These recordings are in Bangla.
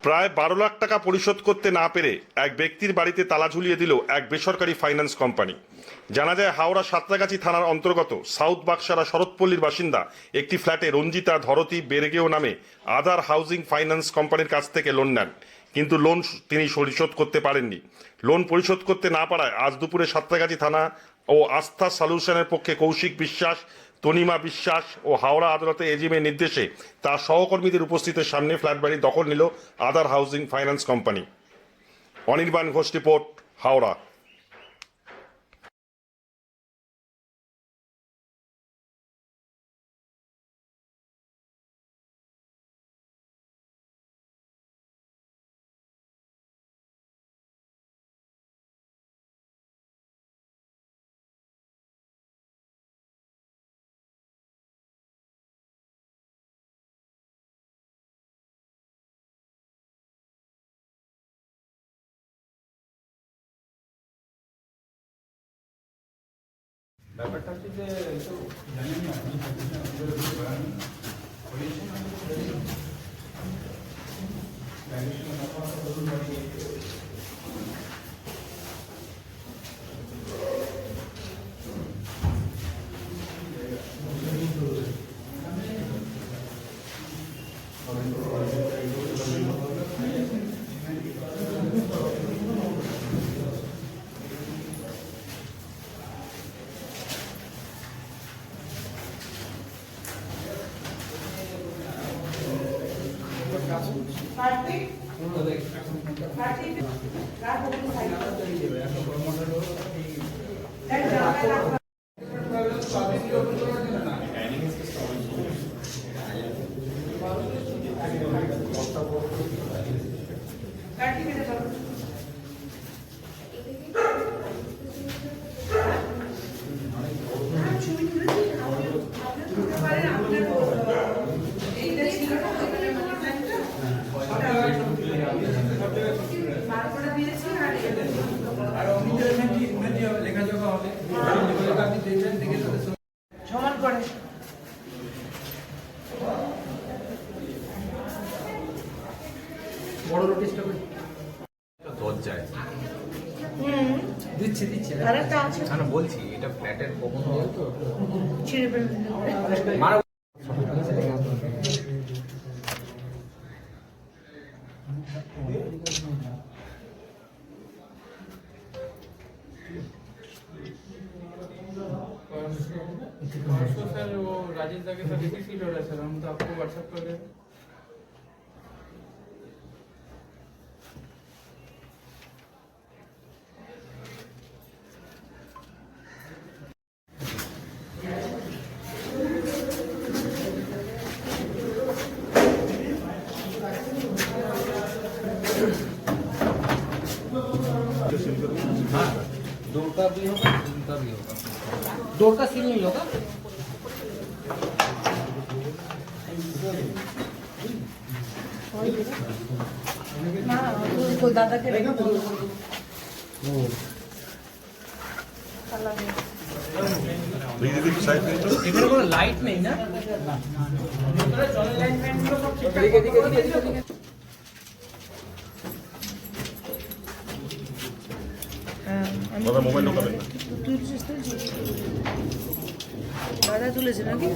প্রায় 12 লাখ টাকা পরিশোধ করতে না পেরে এক ব্যক্তির বাড়িতে তালা ঝুলিয়ে দিল এক বেসরকারি ফাইন্যান্স কোম্পানি। জানা যায় হাওড়া সাঁতরাগাছি থানার অন্তর্গত সাউথ বাক্সারা শরৎপল্লীর বাসিন্দা একটি ফ্ল্যাটে রঞ্জিতা ধরতী বেরগেও নামে আদার হাউজিং ফাইন্যান্স কোম্পানির কাছ থেকে লোন নেন, কিন্তু লোন তিনি পরিশোধ করতে পারেননি। লোন পরিশোধ করতে না পারায় আজ দুপুরে সাঁতরাগাছি থানা ও আস্থা সলিউশনের পক্ষে কৌশিক বিশ্বাস, তনিমা বিশ্বাস ও হাওড়া আদালতে এজিএমের নির্দেশে তার সহকর্মীদের উপস্থিতির সামনে ফ্ল্যাট বাড়ি দখল নিল Aadhar housing finance company. Anirban Ghosh report, Howrah. ব্যাপারটা হচ্ছে যে একটু জানেন না আপনি সমান করে বড় নোটিশটা দরজায় দিচ্ছে আরেকটা আছে না বলছি এটা ফ্ল্যাটের কখনো ছিঁড়ে ফেলে মারা सर वो राजेश दा के साथ एक ही सीट हो रहा है सर, हम तो आपको व्हाट्सएप कर दें। दो का भी होगा, उनका भी होगा, दो का सील नहीं होगा। না তো দাদাকে এখানে কোনো লাইট নেই না? মোবাইল ঢোকাবেন না। দাদা তুলেছে নাকি?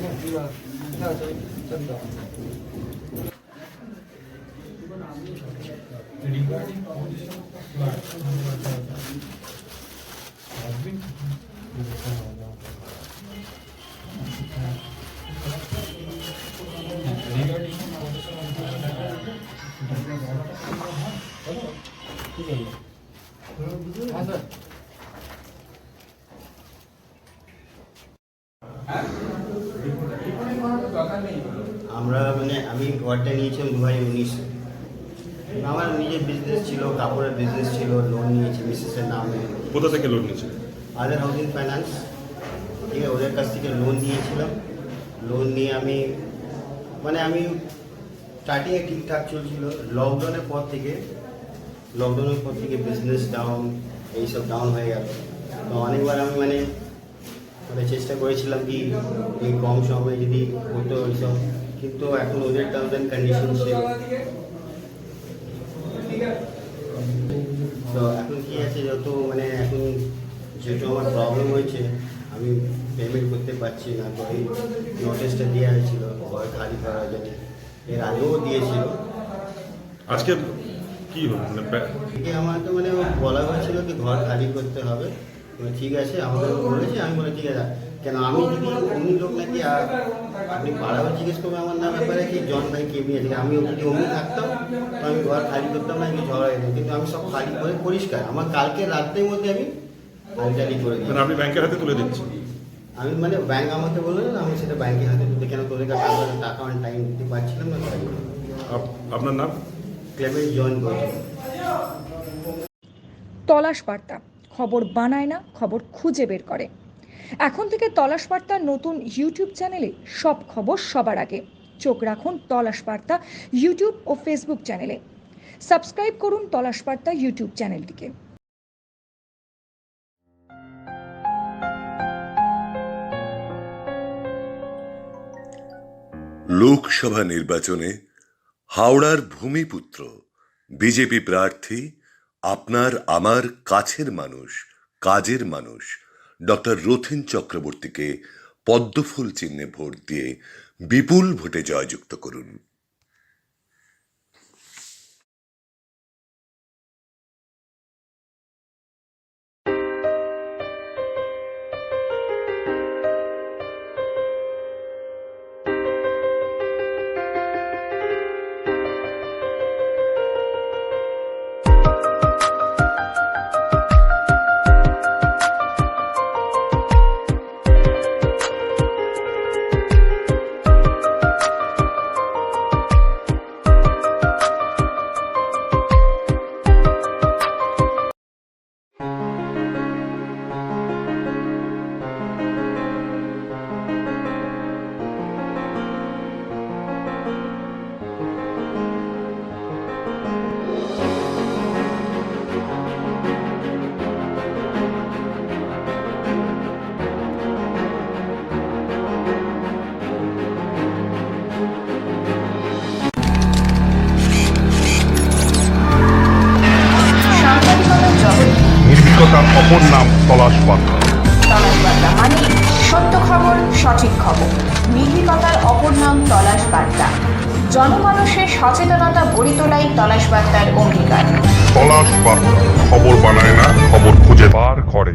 আমরা আমি ঘরটা নিয়েছিলাম 2019-এ। আমার নিজের বিজনেস ছিল, কাপড়ের বিজনেস ছিল, লোন নিয়েছি মিসেসের নামে। কোথা থেকে লোন নিয়েছে? আদার হাউজিং ফাইন্যান্স, ঠিক আছে, ওদের কাছ থেকে লোন নিয়েছিলাম। লোন নিয়ে আমি স্টার্টিংয়ে ঠিকঠাক চলছিল। লকডাউনের পর থেকে বিজনেস ডাউন, এইসব ডাউন হয়ে গেল। তো অনেকবার আমি চেষ্টা করেছিলাম কি এই কম সময়ে যদি হতো এইসব, কিন্তু এখন ওদের টার্মস অ্যান্ড কন্ডিশনসে যত মানে এখন যেহেতু আমার প্রবলেম হয়েছে, আমি পেমেন্ট করতে পারছি না, তো এই নোটিশটা দেওয়া হয়েছিল ঘর খালি করার জন্য। এর আগেও দিয়েছিল। আজকে কি হলো থেকে আমাকে মানে বলা হয়েছিল কি ঘর খালি করতে হবে। ঠিক আছে, আমাকে বলেছে, আমি বলে ঠিক আছে। কেন আমি যদি অমনি লোক নাকি, আর আপনি পাড়াও জিজ্ঞেস করবেন আমার নাম ব্যাপারে কি জন ভাই কেমনি আছে, আমি যদি অমনি থাকতাম তো আমি ঘর খালি করতাম না, আমি ঝগড়া যেতাম। কিন্তু আমি সব খালি করে পরিষ্কার, আমার কালকে রাত্রের মধ্যে আমি খালি করে দিই। আপনি ব্যাংকের হাতে তুলে দিচ্ছেন? আমি মানে ব্যাংক আমাকে বললো না, আমি সেটা ব্যাংকের হাতে তুলতে, কেন তোদের কাছে টাকা অন টাইম দিতে পারছিলাম না, তাই আপনার নাম? ক্লেমেন্ট জন বলছি। তলাশ বার্তা, খবর বানায় না, খবর খুঁজে বের করে। এখন থেকে তলাশ বার্তার নতুন ইউটিউব চ্যানেলে সব খবর সবার আগে। চোখ রাখুন তলাশ বার্তা ইউটিউব ও ফেসবুক চ্যানেলে। সাবস্ক্রাইব করুন তলাশ বার্তা ইউটিউব চ্যানেলটিকে। লোকসভা নির্বাচনে হাওড়ার ভূমিপুত্র বিজেপি প্রার্থী, আপনার আমার কাছের মানুষ, কাজের মানুষ ডক্টর রথীন চক্রবর্তীকে পদ্মফুল চিহ্নে ভোট দিয়ে বিপুল ভোটে জয়যুক্ত করুন। নির্ভীকতার অপর নাম তলাশ বার্তা। তলাশ বার্তা মানে সত্য খবর, সঠিক খবর। নির্ভীকতার অপর নাম তলাশ বার্তা। জনমানুষের সচেতনতা গড়ে তোলাই তলাশ বার্তার অঙ্গীকার। তলাশ বার্তা, খবর বানায় না, খবর খুঁজে বার করে।